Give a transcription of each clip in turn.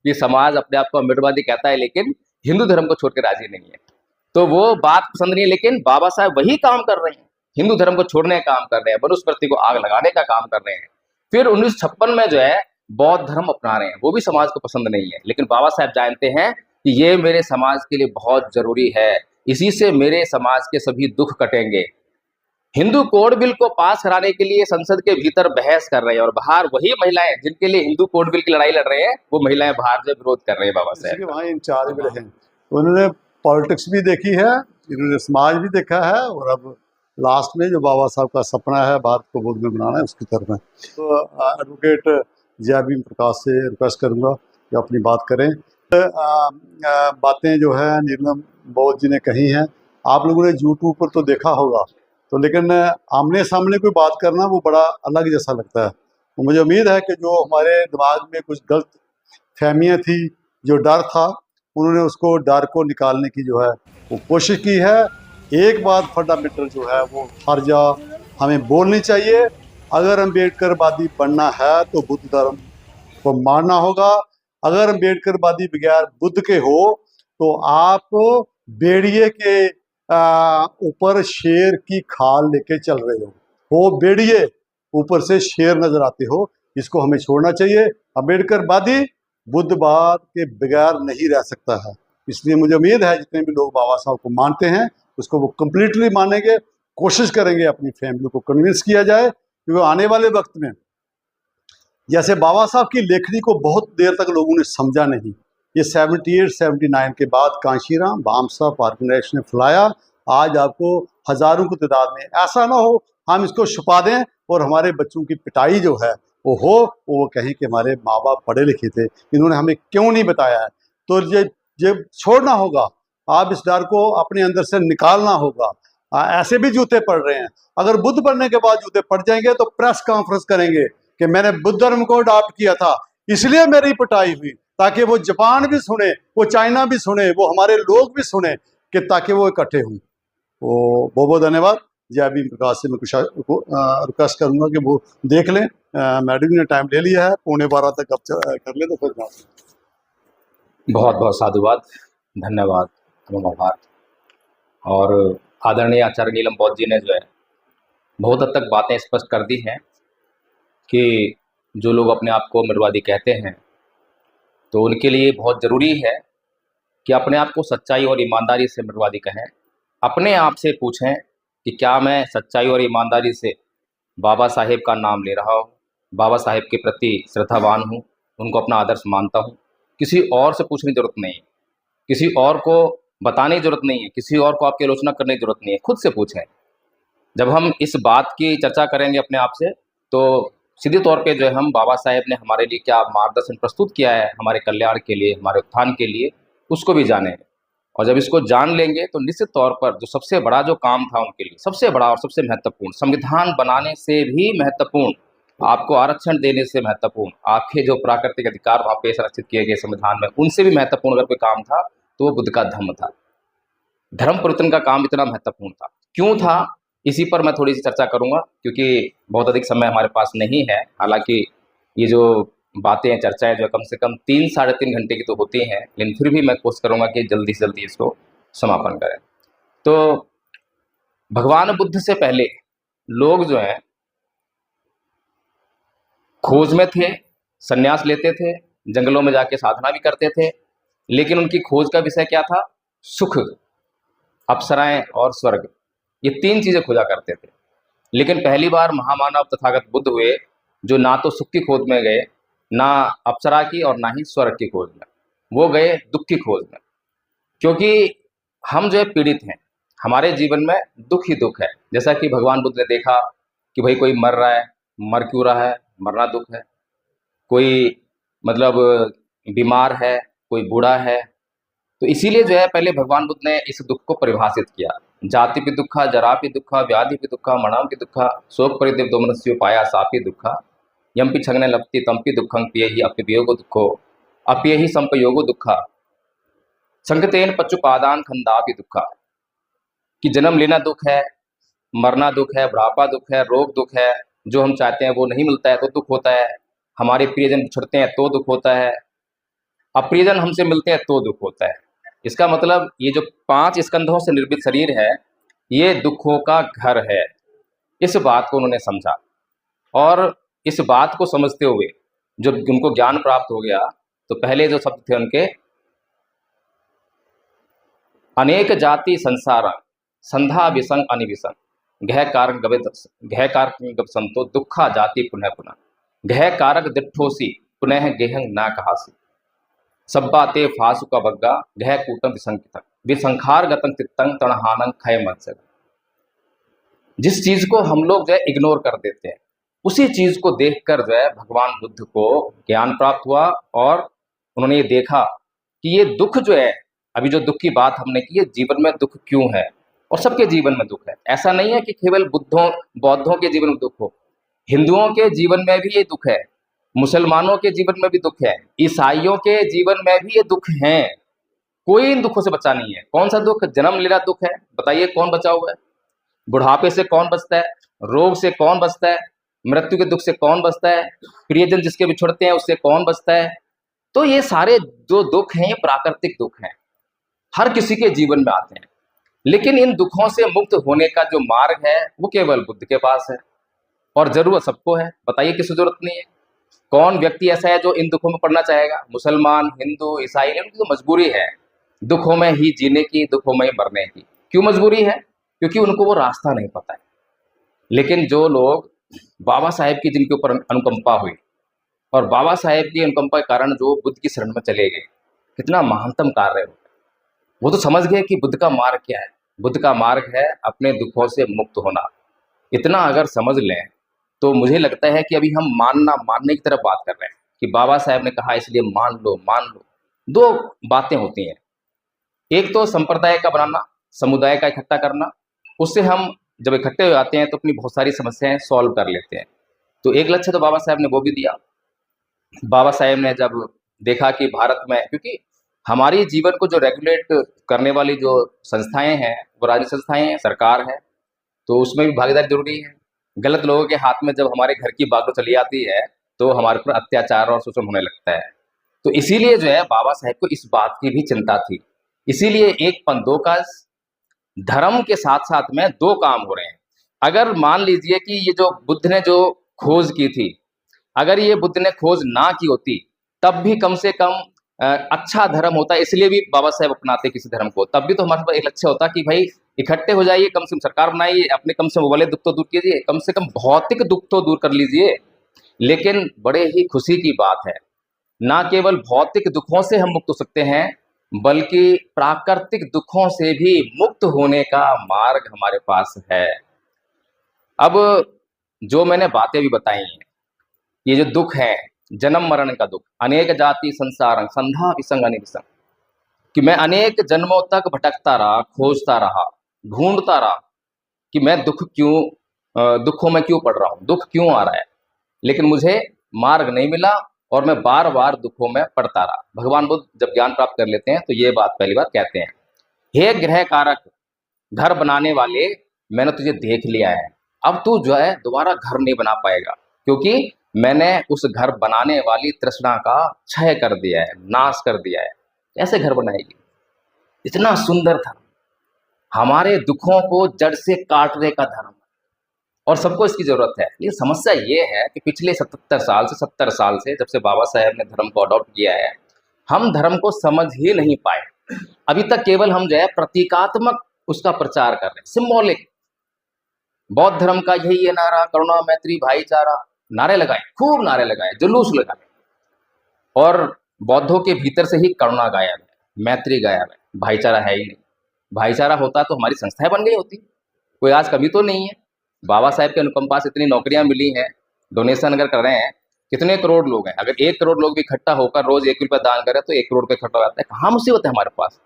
कि समाज अपने आप को अम्बेडकरवादी कहता है लेकिन हिंदू धर्म को छोड़ के राजी नहीं है। तो वो बात पसंद नहीं है, लेकिन बाबा साहब वही काम कर रहे हैं, हिंदू धर्म को छोड़ने का काम कर रहे हैं, मनुस्मृति को आग लगाने का काम कर रहे हैं। फिर 1956 में जो है बौद्ध धर्म अपना रहे हैं, वो भी समाज को पसंद नहीं है, लेकिन बाबा साहब जानते हैं कि ये मेरे समाज के लिए बहुत जरूरी है, इसी से मेरे समाज के सभी दुख कटेंगे। हिंदू कोड बिल को पास कराने के लिए संसद के भीतर बहस कर रहे हैं, और बाहर वही महिलाएं जिनके लिए हिंदू कोड बिल की लड़ाई लड़ रहे हैं, वो महिलाएं बाहर जो विरोध कर रहे हैं बाबा साहब। वहाँ इंचार्ज भी रहे, उन्होंने पॉलिटिक्स भी देखी है, इन्होंने समाज भी देखा है, और अब लास्ट में जो बाबा साहब का सपना है भारत को बुद्ध में बनाना है, उसकी तरफ है। तो एडवोकेट जय भीम प्रकाश से रिक्वेस्ट करूँगा कि अपनी बात करें। बातें जो है नीलम बौद्ध जी ने कही हैं, आप लोगों ने यूट्यूब पर तो देखा होगा, तो लेकिन आमने सामने कोई बात करना वो बड़ा अलग जैसा लगता है। तो मुझे उम्मीद है कि जो हमारे दिमाग में कुछ गलत फहमियाँ थी, जो डर था, उन्होंने उसको डर को निकालने की जो है वो कोशिश की है। एक बात फंडामेंटल जो है वो हर जा हमें बोलनी चाहिए, अगर अम्बेडकरवादी बनना है तो बुद्ध धर्म को मानना होगा। अगर अम्बेडकरवादी बगैर बुद्ध के हो तो आप बेड़िए के ऊपर शेर की खाल लेके चल रहे हो बेड़िए ऊपर से शेर नजर आते हो, इसको हमें छोड़ना चाहिए। अम्बेडकरवादी बुद्धवाद के बगैर नहीं रह सकता है, इसलिए मुझे उम्मीद है जितने भी लोग बाबा साहब को मानते हैं उसको वो कम्प्लीटली मानेंगे, कोशिश करेंगे अपनी फैमिली को कन्विंस किया जाए, क्योंकि आने वाले वक्त में जैसे बाबा साहब की लेखनी को बहुत देर तक लोगों ने समझा नहीं, ये 78-79 के बाद कांशीराम भामसा ऑर्गेनाइजेशन ने फैलाया, आज आपको हजारों की तादाद में। ऐसा ना हो हम इसको छुपा दें और हमारे बच्चों की पिटाई जो है वो हो, वो कहें कि हमारे माँ बाप पढ़े लिखे थे, इन्होंने हमें क्यों नहीं बताया है। तो ये छोड़ना होगा, आप इस डर को अपने अंदर से निकालना होगा। ऐसे भी जूते पड़ रहे हैं, अगर बुद्ध बनने के बाद जूते पड़ जाएंगे तो प्रेस कॉन्फ्रेंस करेंगे कि मैंने बुद्ध धर्म को अडॉप्ट किया था इसलिए मेरी पिटाई हुई, ताकि वो जापान भी सुने, वो चाइना भी सुने, वो हमारे लोग भी सुने, कि ताकि वो इकट्ठे हों। तो बहुत बहुत धन्यवाद। जय भीम प्रकाश से मैं कुछ रिक्वेस्ट करूंगा कि वो देख लें, मैडम ने टाइम ले लिया है, 11:15 तक अब कर ले तो फिर बहुत बहुत साधुवाद, धन्यवाद, आभार। और आदरणीय आचार्य नीलम बौद्ध जी ने जो है बहुत हद तक बातें स्पष्ट कर दी हैं कि जो लोग अपने आप को अम्बेडकरवादी कहते हैं तो उनके लिए बहुत ज़रूरी है कि अपने आप को सच्चाई और ईमानदारी से अम्बेडकरवादी कहें। अपने आप से पूछें कि क्या मैं सच्चाई और ईमानदारी से बाबा साहेब का नाम ले रहा हूँ, बाबा साहेब के प्रति श्रद्धावान हूँ, उनको अपना आदर्श मानता हूँ। किसी और से पूछने की जरूरत नहीं है, किसी और को बताने की जरूरत नहीं है, किसी और को आपकी आलोचना करने की जरूरत नहीं है, खुद से पूछें। जब हम इस बात की चर्चा करेंगे अपने आप से तो सीधे तौर पे जो है हम बाबा साहेब ने हमारे लिए क्या मार्गदर्शन प्रस्तुत किया है हमारे कल्याण के लिए, हमारे उत्थान के लिए, उसको भी जानेंगे। और जब इसको जान लेंगे तो निश्चित तौर पर जो सबसे बड़ा जो काम था उनके लिए, सबसे बड़ा और सबसे महत्वपूर्ण, संविधान बनाने से भी महत्वपूर्ण, आपको आरक्षण देने से महत्वपूर्ण, आपके जो प्राकृतिक अधिकार वहाँ पे संरक्षित किए गए संविधान में, उनसे भी महत्वपूर्ण अगर कोई काम था तो वो बुद्ध का धम्म था। धर्म परिवर्तन का काम इतना महत्वपूर्ण था, क्यों था, इसी पर मैं थोड़ी सी चर्चा करूंगा, क्योंकि बहुत अधिक समय हमारे पास नहीं है। हालांकि ये जो बातें हैं, चर्चाएं जो कम से कम 3-3.5 घंटे की तो होती हैं, लेकिन फिर भी मैं कोशिश करूंगा कि जल्दी से जल्दी इसको समापन करें। तो भगवान बुद्ध से पहले लोग जो हैं खोज में थे, संन्यास लेते थे, जंगलों में जाके साधना भी करते थे, लेकिन उनकी खोज का विषय क्या था? सुख, अप्सराएं और स्वर्ग, ये 3 चीजें खोजा करते थे। लेकिन पहली बार महामानव तथागत बुद्ध हुए जो ना तो सुख की खोज में गए, ना अप्सरा की और ना ही स्वर्ग की खोज में, वो गए दुख की खोज में। क्योंकि हम जो है पीड़ित हैं, हमारे जीवन में दुख ही दुख है। जैसा कि भगवान बुद्ध ने देखा कि भाई कोई मर रहा है, मर क्यों रहा है, मरना दुख है, कोई मतलब बीमार है, कोई बूढ़ा है, तो इसीलिए जो है पहले भगवान बुद्ध ने इस दुख को परिभाषित किया। जाति भी दुखा, जरा भी दुखा, व्याधि भी दुखा, मरणम भी दुखा, शोक परिदेव दोमनस्यो पाया सापी दुखा, यम्पि छगने लपति तम्पि दुखं पियहि अप्ययोगो दुखो अप्यहि संपयोगो दुखा, संगतेन पच्चुपादान खंदापि दुखा। कि जन्म लेना दुख है, मरना दुख है, बुढ़ापा दुख है, रोग दुख है, जो हम चाहते हैं वो नहीं मिलता है तो दुख होता है, हमारे प्रियजन छुड़ते हैं तो दुख होता है, अप्रियजन हमसे मिलते हैं तो दुख होता है। इसका मतलब ये जो 5 स्कंधों से निर्मित शरीर है, ये दुखों का घर है। इस बात को उन्होंने समझा, और इस बात को समझते हुए जब उनको ज्ञान प्राप्त हो गया, तो पहले जो शब्द थे उनके, अनेक जाति संसार संधा विसंग अनिविसंग घह कारक गब संतो दुखा जाति पुनः पुनः घह कारक दिठोसी पुनः गेहंग ना कहासी सब्बा ते फासु का बग्गा घह कूटम विसंकित विसंखार गतंग तित्तंग तणहानंग खय मत्स्य। जिस चीज को हम लोग जो है इग्नोर कर देते हैं, उसी चीज को देखकर जो है भगवान बुद्ध को ज्ञान प्राप्त हुआ, और उन्होंने ये देखा कि ये दुख जो है, अभी जो दुख की बात हमने की है, जीवन में दुख क्यों है, और सबके जीवन में दुख है। ऐसा नहीं है कि केवल बौद्धों के जीवन में दुख हो, हिंदुओं के जीवन में भी ये दुख है, मुसलमानों के जीवन में भी दुख है, ईसाइयों के जीवन में भी ये दुख है। कोई इन दुखों से बचा नहीं है। कौन सा दुख? जन्म लेना दुख है, बताइए कौन बचा हुआ है? बुढ़ापे से कौन बचता है? रोग से कौन बचता है? मृत्यु के दुख से कौन बचता है? प्रियजन जिसके बिछुड़ते हैं उससे कौन बचता है? तो ये सारे जो दुख हैं, ये प्राकृतिक दुख हैं, हर किसी के जीवन में आते हैं। लेकिन इन दुखों से मुक्त होने का जो मार्ग है वो केवल बुद्ध के पास है, और जरूरत सबको है। बताइए किसी जरूरत नहीं है? कौन व्यक्ति ऐसा है जो इन दुखों में पड़ना चाहेगा? मुसलमान, हिंदू, ईसाई, उनकी तो मजबूरी है दुखों में ही जीने की, दुखों में ही मरने की। क्यों मजबूरी है? क्योंकि उनको वो रास्ता नहीं पता है। लेकिन जो लोग बाबा साहेब की जिनके ऊपर अनुकंपा हुई, और बाबा साहेब की अनुकंपा के कारण जो बुद्ध की शरण में चले गए, कितना महानतम कार्य हो, वो तो समझ गए कि बुद्ध का मार्ग क्या है। बुद्ध का मार्ग है अपने दुखों से मुक्त होना। इतना अगर समझ लें तो मुझे लगता है कि अभी हम मानने की तरफ बात कर रहे हैं कि बाबा साहेब ने कहा इसलिए मान लो मान लो। दो बातें होती हैं, एक तो संप्रदाय का बनाना, समुदाय का इकट्ठा करना, उससे हम जब इकट्ठे हो जाते हैं तो अपनी बहुत सारी समस्याएं सॉल्व कर लेते हैं। तो एक लक्ष्य तो बाबा साहेब ने वो भी दिया। बाबा साहेब ने जब देखा कि भारत में, क्योंकि हमारी जीवन को जो रेगुलेट करने वाली जो संस्थाएं हैं वो राजनीतिक संस्थाएं हैं, सरकार है, तो उसमें भी भागीदारी जरूरी है। गलत लोगों के हाथ में जब हमारे घर की बागडोर चली आती है तो हमारे पर अत्याचार और शोषण होने लगता है। तो इसीलिए जो है बाबा साहेब को इस बात की भी चिंता थी। इसीलिए एक दो का धर्म के साथ साथ में दो काम हो रहे हैं। अगर मान लीजिए कि ये जो बुद्ध ने जो खोज की थी, अगर ये बुद्ध ने खोज ना की होती, तब भी कम से कम अच्छा धर्म होता। इसलिए भी बाबा साहेब अपनाते किसी धर्म को, तब भी तो हमारे पास एक लक्ष्य होता कि भाई इकट्ठे हो जाइए, कम से कम सरकार बनाइए, अपने कम से कम वाले दुख तो दूर कीजिए, कम से कम भौतिक दुख तो दूर कर लीजिए। लेकिन बड़े ही खुशी की बात है, ना केवल भौतिक दुखों से हम मुक्त हो सकते हैं, बल्कि प्राकृतिक दुखों से भी मुक्त होने का मार्ग हमारे पास है। अब जो मैंने बातें भी बताई हैं, ये जो दुख है, जन्म मरण का दुख, अनेक जाति संसार संधा विसंग अनिविसंग, कि मैं अनेक जन्मों तक भटकता रहा, खोजता रहा, ढूंढता रहा कि मैं दुखों में क्यों पड़ रहा हूँ, दुख क्यों आ रहा है, लेकिन मुझे मार्ग नहीं मिला और मैं बार बार दुखों में पड़ता रहा। भगवान बुद्ध जब ज्ञान प्राप्त कर लेते हैं तो ये बात पहली बार कहते हैं, हे ग्रह कारक, घर बनाने वाले, मैंने तुझे देख लिया है, अब तू जो है दोबारा घर नहीं बना पाएगा, क्योंकि मैंने उस घर बनाने वाली तृष्णा का क्षय कर दिया है, नाश कर दिया है। कैसे घर बनाएगी? इतना सुंदर धर्म, हमारे दुखों को जड़ से काटने का धर्म, और सबको इसकी जरूरत है। लेकिन समस्या ये है कि पिछले 70 साल से जब से बाबा साहेब ने धर्म को अडॉप्ट किया है, हम धर्म को समझ ही नहीं पाए। अभी तक केवल हम जो है प्रतीकात्मक उसका प्रचार कर रहे हैं, सिंबॉलिक। बौद्ध धर्म का यही है नारा, करुणा मैत्री भाईचारा, नारे लगाए, खूब नारे लगाए, जुलूस लगाए, और बौद्धों के भीतर से ही करुणा गायब है, मैत्री गायब है, भाईचारा है ही नहीं। भाईचारा होता तो हमारी संस्थाएं बन गई होती, कोई आज कमी तो नहीं है। बाबा साहेब के अनुकंपा से इतनी नौकरियां मिली हैं, डोनेशन अगर कर रहे हैं, कितने करोड़ लोग हैं। अगर 1 करोड़ लोग भी इकट्ठा होकर रोज 1 रुपया दान करें तो 1 करोड़ का इकट्ठा रहता है। कहाँ मुसीबत है हमारे पास?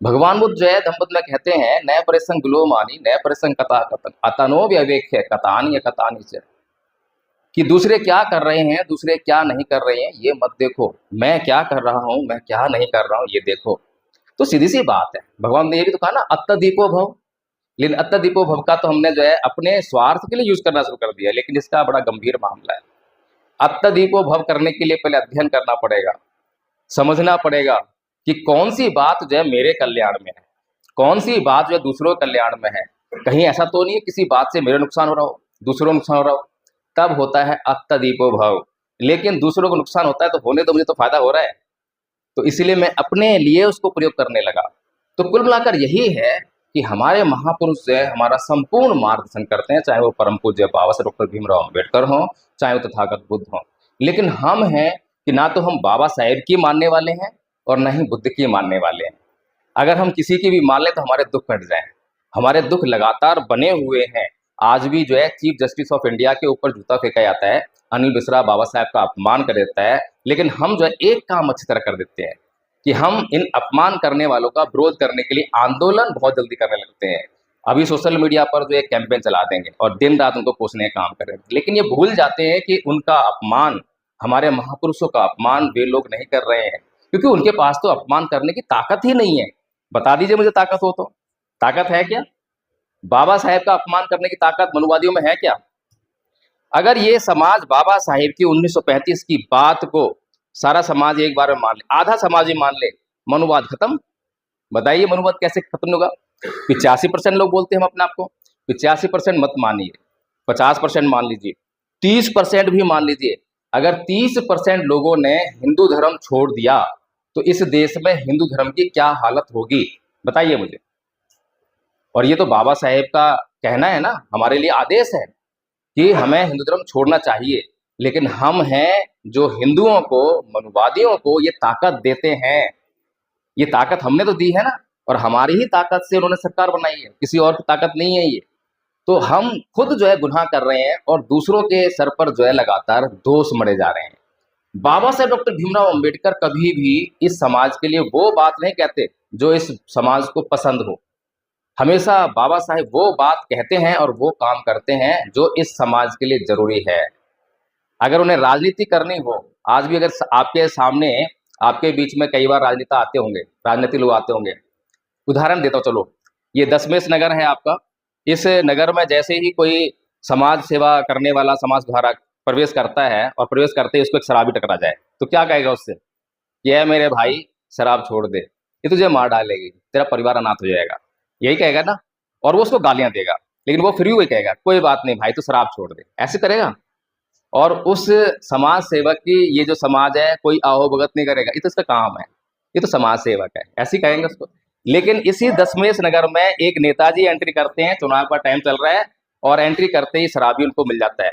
भगवान बुद्ध जो है धम्मपद में कहते हैं, नए परिसंग गुलोमानी नए परिसंग कथा कथन अतनो व्यवेक है कतानी या कतानी से, कि दूसरे क्या कर रहे हैं, दूसरे क्या नहीं कर रहे हैं, ये मत देखो, मैं क्या कर रहा हूं, मैं क्या नहीं कर रहा हूं, ये देखो। तो सीधी सी बात है, भगवान ने ये भी तो कहा ना, अत्तदीपो भव। लेकिन अत्तदीपो भव का तो हमने जो है अपने स्वार्थ के लिए यूज करना शुरू कर दिया, लेकिन इसका बड़ा गंभीर मामला है। अत्तदीपो भव करने के लिए पहले अध्ययन करना पड़ेगा, समझना पड़ेगा कि कौन सी बात जो है मेरे कल्याण में है, कौन सी बात जो है दूसरों के कल्याण में है। कहीं ऐसा तो नहीं है किसी बात से मेरे नुकसान हो रहा हो, दूसरों को नुकसान हो रहा हो, तब होता है अत्तदीपो भव। लेकिन दूसरों को नुकसान होता है तो होने दो, मुझे तो फायदा हो रहा है, तो इसीलिए मैं अपने लिए उसको प्रयोग करने लगा। तो कुल मिलाकर यही है कि हमारे महापुरुष जो है हमारा संपूर्ण मार्गदर्शन करते हैं, चाहे वो परम पूज्य बाबा साहब डॉक्टर भीमराव अम्बेडकर हों, चाहे वो तथागत बुद्ध हों। लेकिन हम हैं कि ना तो हम बाबा साहेब की मानने वाले हैं और ना ही बुद्ध की मानने वाले हैं। अगर हम किसी की भी मान लें तो हमारे दुख कट जाएं। हमारे दुख लगातार बने हुए हैं। आज भी जो है चीफ जस्टिस ऑफ इंडिया के ऊपर जूता फेंका जाता है, अनिल मिश्रा बाबा साहब का अपमान कर देता है, लेकिन हम जो है एक काम अच्छी तरह कर देते हैं कि हम इन अपमान करने वालों का विरोध करने के लिए आंदोलन बहुत जल्दी करने लगते हैं। अभी सोशल मीडिया पर जो एक कैंपेन चला देंगे और दिन रात उनको कोसने का काम करेंगे, लेकिन ये भूल जाते हैं कि उनका अपमान, हमारे महापुरुषों का अपमान वे लोग नहीं कर रहे हैं, क्योंकि उनके पास तो अपमान करने की ताकत ही नहीं है। बता दीजिए मुझे, ताकत हो तो, ताकत है क्या? बाबा साहेब का अपमान करने की ताकत मनुवादियों में है क्या? अगर ये समाज बाबा साहेब की 1935 की बात को सारा समाज एक बार में मान ले, आधा समाज ही मान ले, मनुवाद खत्म। बताइए मनुवाद कैसे खत्म होगा? 85% लोग बोलते हैं हम अपने आप को, 85% मत मानिए, 50% मान लीजिए, 30% भी मान लीजिए। अगर 30% लोगों ने हिंदू धर्म छोड़ दिया तो इस देश में हिंदू धर्म की क्या हालत होगी, बताइए मुझे। और ये तो बाबा साहेब का कहना है ना, हमारे लिए आदेश है कि हमें हिंदू धर्म छोड़ना चाहिए, लेकिन हम हैं जो हिंदुओं को, मनुवादियों को ये ताकत देते हैं। ये ताकत हमने तो दी है ना, और हमारी ही ताकत से उन्होंने सरकार बनाई है, किसी और की ताकत नहीं है ये। तो हम खुद जो है गुनाह कर रहे हैं और दूसरों के सर पर जो है लगातार दोष मढ़े जा रहे हैं। बाबा साहेब डॉक्टर भीमराव अंबेडकर कभी भी इस समाज के लिए वो बात नहीं कहते जो इस समाज को पसंद हो। हमेशा बाबा साहेब वो बात कहते हैं और वो काम करते हैं जो इस समाज के लिए जरूरी है। अगर उन्हें राजनीति करनी हो, आज भी अगर आपके सामने, आपके बीच में कई बार राजनेता आते होंगे, राजनीतिक लोग आते होंगे। उदाहरण देता हूँ, चलो ये दशमेश नगर है आपका, इस नगर में जैसे ही कोई समाज सेवा करने वाला, समाज सुधारक प्रवेश करता है और प्रवेश करते ही उसको एक शराबी टकरा जाए तो क्या कहेगा उससे? ये मेरे भाई शराब छोड़ दे, ये तुझे मार डालेगी, तेरा परिवार अनाथ हो जाएगा, यही कहेगा ना। और वो उसको गालियां देगा, लेकिन वो फिर भी वही कहेगा कोई बात नहीं भाई, तू शराब छोड़ दे, ऐसे करेगा। और उस समाज सेवक की, ये जो समाज है कोई आओ भगत नहीं करेगा, ये तो इसका काम है, ये तो समाज सेवक है, ऐसे ही कहेंगे उसको। लेकिन इसी दशमेश नगर में एक नेताजी एंट्री करते हैं, चुनाव का टाइम चल रहा है, और एंट्री करते ही शराबी उनको मिल जाता है,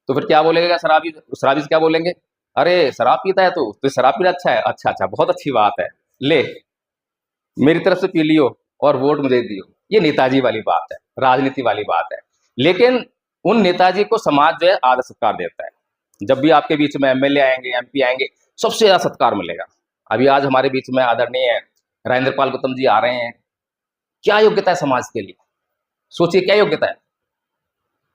तो फिर क्या बोलेगा शराबी? शराबी से क्या बोलेंगे? अरे शराब पीता है तू, तो शराब पीना अच्छा है, अच्छा अच्छा बहुत अच्छी बात है, ले मेरी तरफ से पी लियो और वोट मुझे दियो। ये नेताजी वाली बात है, राजनीति वाली बात है। लेकिन उन नेताजी को समाज जो है आदर सत्कार देता है। जब भी आपके बीच में एमएलए आएंगे, एमपी आएंगे, सबसे ज्यादा सत्कार मिलेगा। अभी आज हमारे बीच में आदरणीय राजेंद्र पाल गौतम जी आ रहे हैं। क्या योग्यता है समाज के लिए? सोचिए क्या योग्यता है,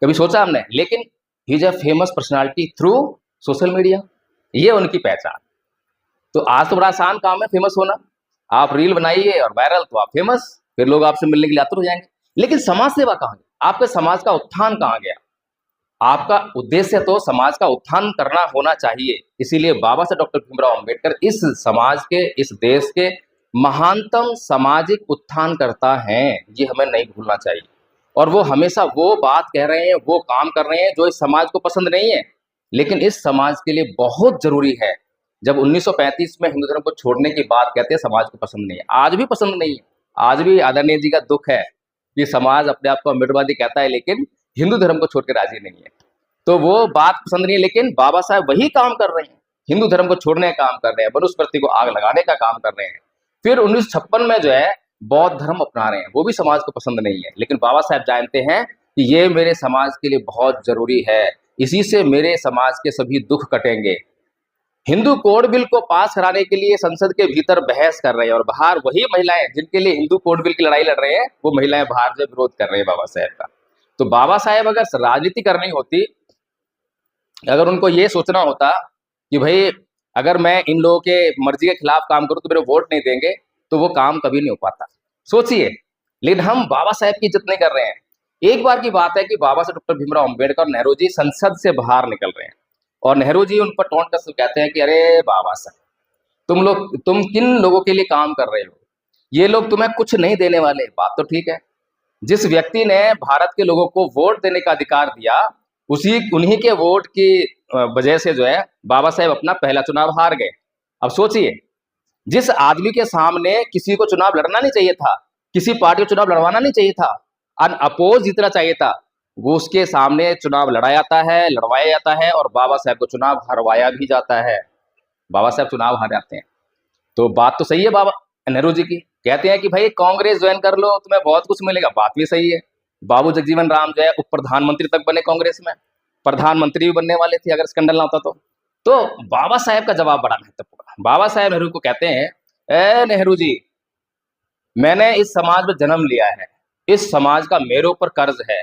कभी सोचा हमने? लेकिन he is a famous personality through social media, ये उनकी पहचान। तो आज तो बड़ा आसान काम है फेमस होना, आप रील बनाइए और वायरल तो आप फेमस, फिर लोग आपसे मिलने के लिए आतुर हो जाएंगे। लेकिन समाज सेवा कहाँ गई? आपके समाज का उत्थान कहाँ गया? आपका उद्देश्य तो समाज का उत्थान करना होना चाहिए। इसीलिए बाबा साहब डॉक्टर भीमराव अंबेडकर इस समाज के, इस देश के महानतम सामाजिक उत्थान करता है, ये हमें नहीं भूलना चाहिए। और वो हमेशा वो बात कह रहे हैं, वो काम कर रहे हैं जो इस समाज को पसंद नहीं है, लेकिन इस समाज के लिए बहुत जरूरी है। जब 1935 में हिंदू धर्म को छोड़ने की बात कहते हैं, समाज को पसंद नहीं है, आज भी पसंद नहीं है। आज भी आदरणीय जी का दुख है कि समाज अपने आप को अम्बेडकरवादी कहता है, लेकिन हिंदू धर्म को छोड़ के राजी नहीं है। तो वो बात पसंद नहीं है, लेकिन बाबा साहब वही काम कर रहे हैं, हिंदू धर्म को छोड़ने का काम कर रहे हैं, मनुस्मृति को आग लगाने का काम कर रहे हैं। फिर 1956 में जो है बौद्ध धर्म अपना रहे हैं, वो भी समाज को पसंद नहीं है, लेकिन बाबा साहब जानते हैं कि ये मेरे समाज के लिए बहुत जरूरी है, इसी से मेरे समाज के सभी दुख कटेंगे। हिंदू कोड बिल को पास कराने के लिए संसद के भीतर बहस कर रहे हैं, और बाहर वही महिलाएं जिनके लिए हिंदू कोड बिल की लड़ाई लड़ रहे हैं, वो महिलाएं बाहर जो विरोध कर रहे हैं बाबा साहब का। तो बाबा साहब अगर राजनीति करनी होती, अगर उनको ये सोचना होता कि भाई अगर मैं इन लोगों के मर्जी के खिलाफ काम करूं तो मेरे वोट नहीं देंगे, तो वो काम कभी नहीं हो पाता। सोचिए, लेकिन हम बाबा साहब की इज्जत नहीं कर रहे हैं। एक बार की बात है कि बाबा साहब डॉक्टर भीमराव अंबेडकर और नेहरू जी संसद से बाहर निकल रहे हैं, और नेहरू जी उन पर टोंट कर कहते हैं कि अरे बाबा साहब, तुम किन लोगों के लिए काम कर रहे हो? ये लोग तुम्हें कुछ नहीं देने वाले, बात तो ठीक है। जिस व्यक्ति ने भारत के लोगों को वोट देने का अधिकार दिया, उन्हीं के वोट की वजह से जो है बाबा साहेब अपना पहला चुनाव हार गए। अब सोचिए, जिस आदमी के सामने किसी को चुनाव लड़ना नहीं चाहिए था, किसी पार्टी को चुनाव लड़वाना नहीं चाहिए था, अनअपोज जीतना चाहिए था, वो उसके सामने चुनाव लड़ाया जाता है और बाबा साहेब को चुनाव हरवाया भी जाता है। बाबा साहेब चुनाव हार जाते हैं। तो बात तो सही है बाबा नेहरू जी की, कहते हैं कि भाई कांग्रेस ज्वाइन कर लो, तुम्हें बहुत कुछ मिलेगा, बात भी सही है। बाबू जगजीवन राम जो है उप प्रधानमंत्री तक बने कांग्रेस में, प्रधानमंत्री भी बनने वाले थे अगर स्कैंडल ना होता तो बाबा साहेब का जवाब बड़ा महत्वपूर्ण। बाबा साहेब नेहरू को कहते हैं, ए नेहरू जी, मैंने इस समाज में जन्म लिया है, इस समाज का मेरे ऊपर कर्ज है।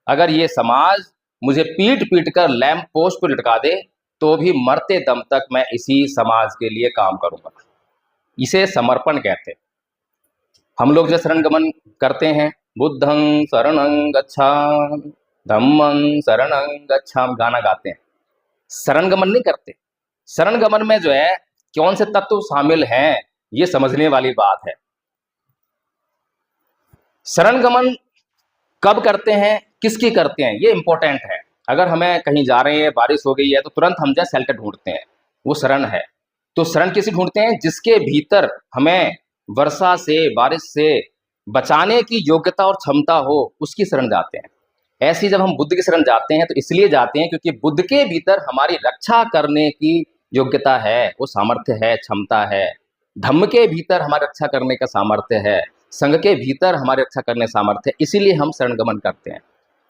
अगर ये समाज मुझे पीट पीट कर लैंप पोस्ट पर लटका दे तो भी मरते दम तक मैं इसी समाज के लिए काम करूंगा। इसे समर्पण कहते हैं। हम लोग जो शरण गमन करते हैं, बुद्धं शरणं गच्छामि, धम्मं शरणं गच्छामि, गाना गाते हैं, शरण गमन नहीं करते। शरण गमन में जो है कौन से तत्व शामिल हैं, ये समझने वाली बात है। शरण गमन कब करते हैं, किसकी करते हैं, ये इंपॉर्टेंट है। अगर हमें कहीं जा रहे हैं, बारिश हो गई है, तो तुरंत हम जो शेल्टर ढूंढते हैं, वो शरण है। तो शरण किसे ढूंढते हैं? जिसके भीतर हमें वर्षा से, बारिश से बचाने की योग्यता और क्षमता हो, उसकी शरण जाते हैं। ऐसी जब हम बुद्ध की शरण जाते हैं तो इसलिए जाते हैं क्योंकि बुद्ध के भीतर हमारी रक्षा करने की योग्यता है, वो सामर्थ्य है, क्षमता है। धम्म के भीतर हमारी रक्षा करने का सामर्थ्य है, संघ के भीतर हमारी रक्षा करने सामर्थ्य है, इसीलिए हम शरण गमन करते हैं।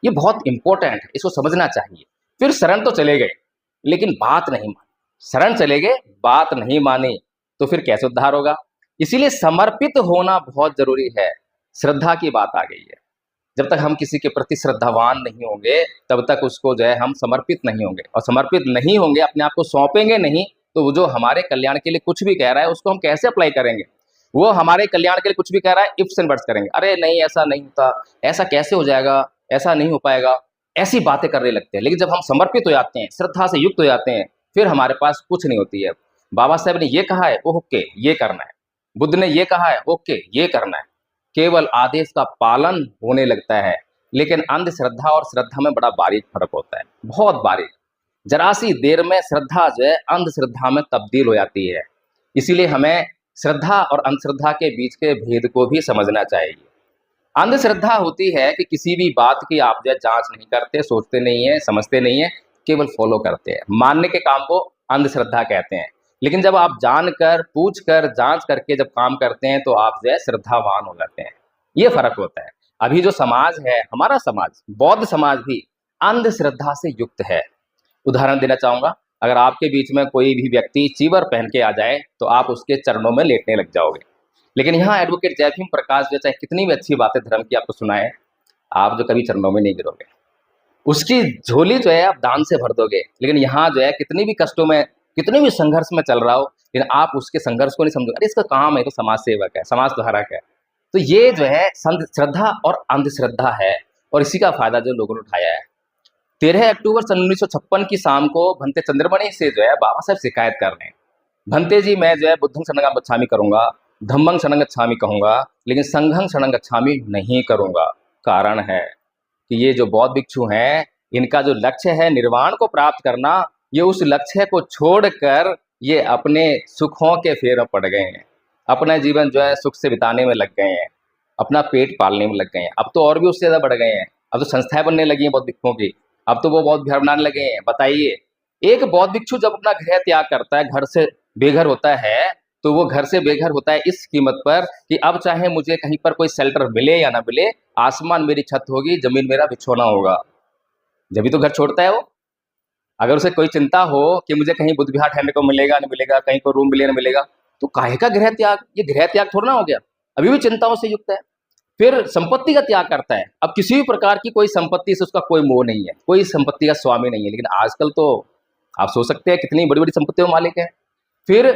ये बहुत इंपॉर्टेंट है, इसको समझना चाहिए। फिर शरण तो चले गए लेकिन बात नहीं मानी, शरण चले गए बात नहीं मानी, तो फिर कैसे उद्धार होगा? इसीलिए समर्पित होना बहुत जरूरी है। श्रद्धा की बात आ गई है। जब तक हम किसी के प्रति श्रद्धावान नहीं होंगे तब तक उसको जो है हम समर्पित नहीं होंगे, और समर्पित नहीं होंगे, अपने आप को सौंपेंगे नहीं, तो वो जो हमारे कल्याण के लिए कुछ भी कह रहा है उसको हम कैसे अप्लाई करेंगे? वो हमारे कल्याण के लिए कुछ भी कह रहा है, इफ्स एंड बट्स करेंगे, अरे नहीं ऐसा नहीं होता, ऐसा कैसे हो जाएगा, ऐसा नहीं हो पाएगा, ऐसी बातें करने लगते हैं। लेकिन जब हम समर्पित हो जाते हैं, श्रद्धा से युक्त हो जाते हैं, फिर हमारे पास कुछ नहीं होती है। बाबा साहब ने ये कहा है, ओके ये करना है, बुद्ध ने ये कहा है, ओके ये करना है, केवल आदेश का पालन होने लगता है। लेकिन अंधश्रद्धा और श्रद्धा में बड़ा बारीक फर्क होता है, बहुत बारीक। जरा सी देर में श्रद्धा जो है अंधश्रद्धा में तब्दील हो जाती है। इसीलिए हमें श्रद्धा और अंधश्रद्धा के बीच के भेद को भी समझना चाहिए। अंधश्रद्धा होती है कि किसी भी बात की आप जो जांच नहीं करते, सोचते नहीं है, समझते नहीं है, केवल फॉलो करते हैं। मानने के काम को अंधश्रद्धा कहते हैं। लेकिन जब आप जानकर, पूछकर, जांच करके जब काम करते हैं तो आप जो है श्रद्धावान हो जाते हैं। ये फर्क होता है। अभी जो समाज है, हमारा समाज, बौद्ध समाज भी अंधश्रद्धा से युक्त है। उदाहरण देना चाहूंगा, अगर आपके बीच में कोई भी व्यक्ति चीवर पहन के आ जाए तो आप उसके चरणों में लेटने लग जाओगे। लेकिन यहाँ एडवोकेट जय भीम प्रकाश जो चाहे कितनी भी अच्छी बातें धर्म की आपको सुनाए, आप जो कभी चरणों में नहीं गिरोगे। उसकी झोली जो है आप दान से भर दोगे। लेकिन यहाँ जो है कितनी भी कष्टों में, कितने भी संघर्ष में चल रहा हो, लेकिन आप उसके संघर्ष को नहीं समझोगे, अरे इसका काम है, तो समाज सेवक है, समाज सुधारक है। तो ये जो है श्रद्धा और अंधश्रद्धा है, और इसी का फायदा जो लोगों ने उठाया है। 13 अक्टूबर सन 1956 की शाम को भंते चंद्रमणि से जो है बाबा साहब शिकायत कर रहे हैं, भंते जी मैं जो है बुद्धं शरणं गच्छामि करूंगा, धम्मं शरणं गच्छामि कहूंगा, लेकिन संघं शरणं गच्छामि नहीं करूंगा। कारण है कि ये जो बौद्ध भिक्षु हैं, इनका जो लक्ष्य है निर्वाण को प्राप्त करना, ये उस लक्ष्य को छोड़कर ये अपने सुखों के फेर में पड़ गए हैं, अपना जीवन जो है सुख से बिताने में लग गए हैं, अपना पेट पालने में लग गए हैं। अब तो और भी उससे ज़्यादा बढ़ गए हैं, अब तो संस्थाएं बनने लगी हैं बौद्ध भिक्षुओं की, अब तो वो बौद्ध विहार बनाने लगे हैं। बताइए, एक बौद्ध भिक्षु जब अपना गृह त्याग करता है, घर से बेघर होता है, तो वो घर से बेघर होता है इस कीमत पर कि अब चाहे मुझे कहीं पर कोई शेल्टर मिले या ना मिले, आसमान मेरी छत होगी, जमीन मेरा बिछौना होगा, जब भी तो घर छोड़ता है वो। अगर उसे कोई चिंता हो कि मुझे कहीं बुद्ध विहार ठहरने को मिलेगा ना मिलेगा, कहीं को रूम मिले ना मिलेगा, तो काहे का गृह त्याग? ये गृह त्याग थोड़ा ना हो गया, अभी भी चिंताओं से युक्त है। फिर संपत्ति का त्याग करता है। अब किसी भी प्रकार की कोई संपत्ति से उसका कोई मोह नहीं है, कोई संपत्ति का स्वामी नहीं है। लेकिन आजकल तो आप सोच सकते हैं कितनी बड़ी बड़ी संपत्तियों के मालिक है। फिर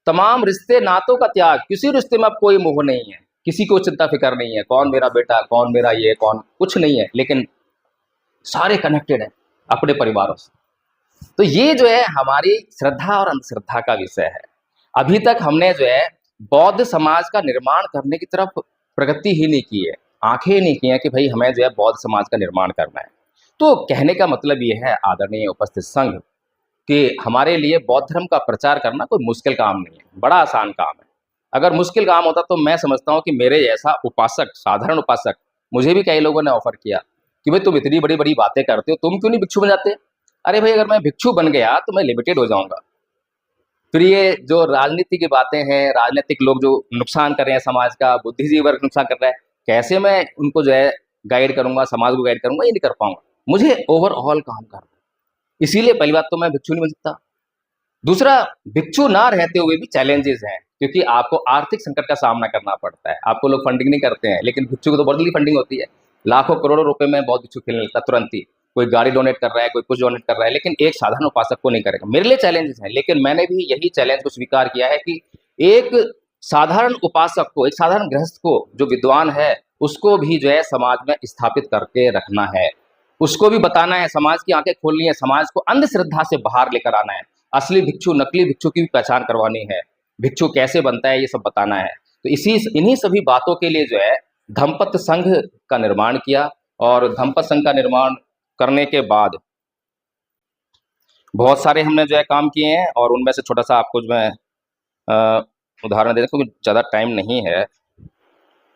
तमाम रिश्ते नातों का त्याग, किसी रिश्ते में अब कोई मोह नहीं है, किसी को चिंता फिक्र नहीं है, कौन मेरा बेटा, कौन मेरा ये, कौन, कुछ नहीं है, लेकिन सारे कनेक्टेड है अपने परिवारों से। तो ये जो है हमारी श्रद्धा और अंधश्रद्धा का विषय है। अभी तक हमने जो है बौद्ध समाज का निर्माण करने की तरफ प्रगति ही नहीं की है, आंखें ही नहीं की हैं कि भाई हमें जो है बौद्ध समाज का निर्माण करना है। तो कहने का मतलब ये है आदरणीय उपस्थित संघ कि हमारे लिए बौद्ध धर्म का प्रचार करना कोई मुश्किल काम नहीं है, बड़ा आसान काम है। अगर मुश्किल काम होता तो मैं समझता हूँ कि मेरे जैसा उपासक, साधारण उपासक, मुझे भी कई लोगों ने ऑफर किया कि भाई तुम इतनी बड़ी बड़ी बातें करते हो, तुम क्यों नहीं भिक्षु बन जाते? अरे भाई अगर मैं भिक्षु बन गया तो मैं लिमिटेड हो जाऊंगा। फिर ये जो राजनीति की बातें हैं, राजनीतिक लोग जो नुकसान कर रहे हैं समाज का, बुद्धिजीवी वर्ग नुकसान कर रहा है, कैसे मैं उनको जो है गाइड करूंगा, समाज को गाइड करूंगा? ये नहीं कर पाऊंगा। मुझे ओवरऑल काम करना है। इसीलिए पहली बात तो मैं भिक्षु नहीं बन सकता। दूसरा, भिक्षु ना रहते हुए भी चैलेंजेस हैं, क्योंकि आपको आर्थिक संकट का सामना करना पड़ता है। आपको लोग फंडिंग नहीं करते हैं, लेकिन भिक्षु को तो बड़ी फंडिंग होती है। लाखों करोड़ों रुपए में बहुत भिक्षु खेलने लगता तुरंत ही। कोई गाड़ी डोनेट कर रहा है, कोई कुछ डोनेट कर रहा है, लेकिन एक साधारण उपासक को नहीं करेगा। मेरे लिए चैलेंजेस हैं, लेकिन मैंने भी यही चैलेंज को स्वीकार किया है कि एक साधारण उपासक को, एक साधारण गृहस्थ को, जो विद्वान है, उसको भी जो है समाज में स्थापित करके रखना है। उसको भी बताना है, समाज की आंखें खोलनी है, समाज को अंधश्रद्धा से बाहर लेकर आना है। असली भिक्षु, नकली भिक्षु की भी पहचान करवानी है। भिक्षु कैसे बनता है ये सब बताना है। तो इन्हीं सभी बातों के लिए जो है धम्मपद संघ का निर्माण किया, और धम्मपद संघ का निर्माण करने के बाद बहुत सारे हमने जो है काम किए हैं, और उनमें से छोटा सा आपको जो मैं उदाहरण दे दें, क्योंकि ज़्यादा टाइम नहीं है।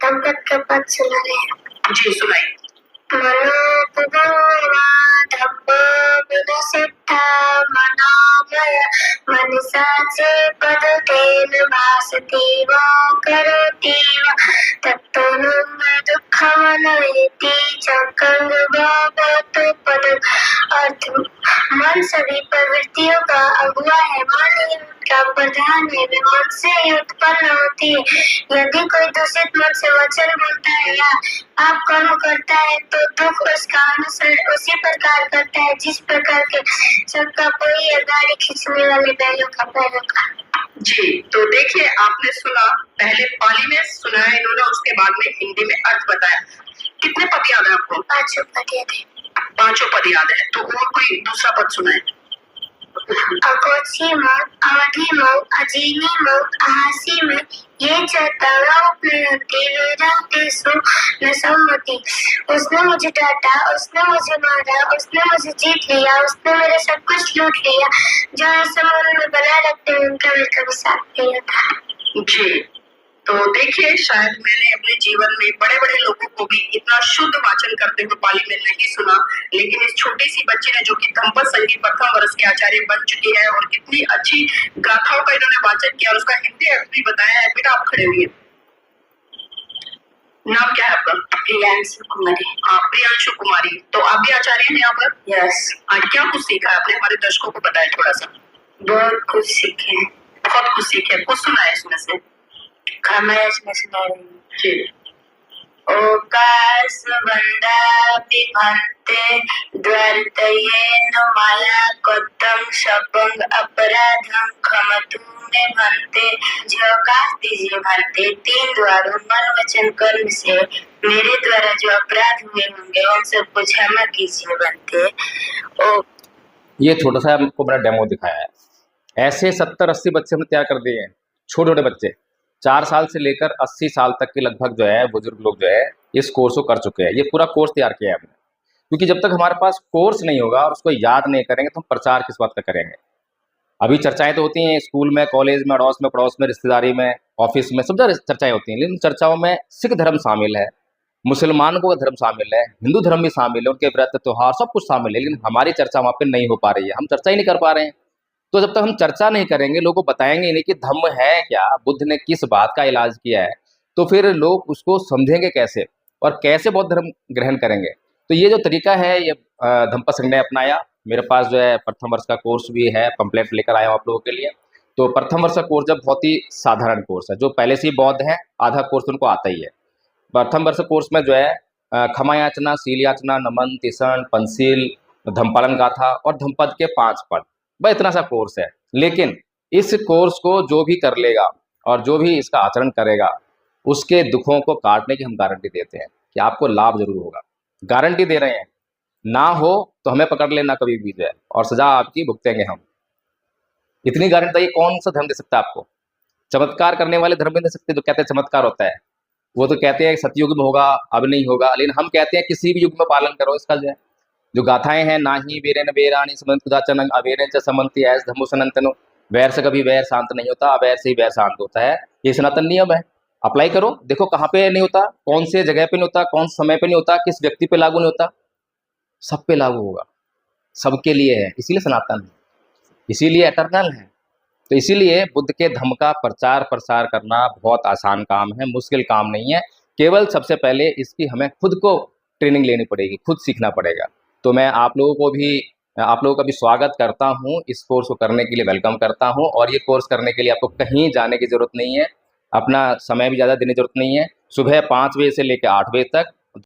धम्मपद का पद सुना रहे हैं? जी सुनाइए। मनोमय मनसा च पदतेन भासति वा करोति वा तत्तनं दुःखमनयति चक्रं पद। अर्थ: मन सभी प्रवृत्तियों का अगुआ है, मन ही उनका प्रधान है, वे मन से ही उत्पन्न होती है। यदि कोई दूषित मन से वचन बोलता है या आप कर्म करता है तो दुख उसका अनुसरण उसी प्रकार करता है जिस प्रकार के सबका कोई या गाड़ी खींचने वाले बैलों का पैरों का। जी, तो देखिए आपने सुना, पहले पाली में सुना है इन्होंने, उसके बाद में हिंदी में अर्थ बताया। कितने पद याद है आपको? 5 पद याद है। 5 पद याद है। तो और कोई दूसरा पद सुना है? अकोची मऊ, अवधि मऊ, अजीनी मऊ, अहासी में ये न सम्मति। उसने मुझे डांटा, उसने मुझे मारा, उसने मुझे जीत लिया, उसने मेरे सब कुछ लूट लिया। जो ऐसे मन में बना रखते हैं उनका मैं कभी साथ नहीं होता। जी, तो देखिए शायद मैंने अपने जीवन में बड़े बड़े लोगों को भी इतना शुद्ध वाचन करते हुए पाली में नहीं सुना, लेकिन इस छोटी सी बच्ची ने, जो कि धम्मपद संघ की प्रथम वर्ष की आचार्य बन चुकी है, और कितनी अच्छी गाथाओं का इन्होंने वाचन किया और उसका हिंदी अर्थ भी बताया है। बेटा आप खड़े हुए, नाम क्या है आपका? प्रियांशु कुमारी। प्रियांशु कुमारी। तो आप भी आचार्य हैं यहाँ पर? यस। आज क्या कुछ सीखा है आपने? हमारे दर्शकों को बताया थोड़ा सा। बहुत कुछ सीखे हैं। बहुत कुछ सीखे, कुछ सुना है इसमें से? मैं इसमें सुना रही हूँ। जी। ओकास वंदा विभंते द्वारतयेन माया कत्तम शपंग अपराधम खमतु में भंते। जो अवकाश दीजिए भंते, 3 द्वारों मन वचन कर्म से मेरे द्वारा जो अपराध हुए होंगे उन सबको क्षमा कीजिए भंते। ये छोटा सा आपको मैंने डेमो दिखाया है। ऐसे 70-80 बच्चे हमने तैयार कर दिए हैं, छोटे छोटे बच्चे, 4 साल से लेकर 80 साल तक के लगभग जो है बुजुर्ग लोग जो है इस कोर्स को कर चुके हैं। ये पूरा कोर्स तैयार किया है हमने, क्योंकि जब तक हमारे पास कोर्स नहीं होगा और उसको याद नहीं करेंगे तो हम प्रचार किस बात का करेंगे। अभी चर्चाएं तो होती हैं स्कूल में, कॉलेज में, अड़ोस में, पड़ोस में, रिश्तेदारी में, ऑफिस में, सब जगह चर्चाएं होती हैं, लेकिन चर्चाओं में सिख धर्म शामिल है, मुसलमानों का धर्म शामिल है, हिंदू धर्म भी शामिल है, उनके व्रत त्योहार सब कुछ शामिल है, लेकिन हमारी चर्चा वहाँ पे नहीं हो पा रही है। हम चर्चा ही नहीं कर पा रहे हैं। तो जब तक हम चर्चा नहीं करेंगे, लोगों को बताएंगे नहीं कि धम्म है क्या, बुद्ध ने किस बात का इलाज किया है, तो फिर लोग उसको समझेंगे कैसे और कैसे बौद्ध धर्म ग्रहण करेंगे। तो ये जो तरीका है ये धम्मपद संघ ने अपनाया। मेरे पास जो है प्रथम वर्ष का कोर्स भी है, पंपलेट लेकर आया हूँ आप लोगों के लिए। तो प्रथम वर्ष का कोर्स जब बहुत ही साधारण कोर्स है, जो पहले से ही बौद्ध है, आधा कोर्स उनको आता ही है। प्रथम वर्ष कोर्स में जो है क्षमा याचना, शील याचना, नमन, तिसन, पंचशील, धम्मपालन गाथा और धम्मपद के 5 पद, बस इतना सा कोर्स है। लेकिन इस कोर्स को जो भी कर लेगा और जो भी इसका आचरण करेगा, उसके दुखों को काटने की हम गारंटी देते हैं कि आपको लाभ जरूर होगा। गारंटी दे रहे हैं, ना हो तो हमें पकड़ लेना कभी भी जो है, और सजा आपकी भुगतेंगे हम। इतनी गारंटी, कौन सा धर्म दे सकता है आपको? चमत्कार करने वाले धर्म भी नहीं सकते जो कहते हैं चमत्कार होता है। वो तो कहते हैं सतयुग में होगा, अब नहीं होगा, लेकिन हम कहते हैं किसी भी युग में पालन करो इसका। जो गाथाएं हैं, नाही वीरेन वीराणी समंत कुदाचन अवेरेन च समंति ऐस धम्मो सनातनो, वैर से कभी वैर शांत नहीं होता, अवैर से ही वैर शांत होता है। ये सनातन नियम है, अप्लाई करो। देखो कहाँ पे नहीं होता, कौन से जगह पे नहीं होता, कौन से समय पे नहीं होता, किस व्यक्ति पे लागू नहीं होता, सब पे लागू होगा, सबके लिए है। इसीलिए सनातन है, इसीलिए एटर्नल है। तो इसीलिए बुद्ध के धम्म का प्रचार प्रसार करना बहुत आसान काम है, मुश्किल काम नहीं है। केवल सबसे पहले इसकी हमें खुद को ट्रेनिंग लेनी पड़ेगी, खुद सीखना पड़ेगा। तो मैं आप लोगों का भी स्वागत करता हूं, इस कोर्स को करने के लिए वेलकम करता हूं। और ये कोर्स करने के लिए आपको कहीं जाने की ज़रूरत नहीं है, अपना समय भी ज़्यादा देने की ज़रूरत नहीं है। सुबह 5 बजे से लेकर 8 बजे तक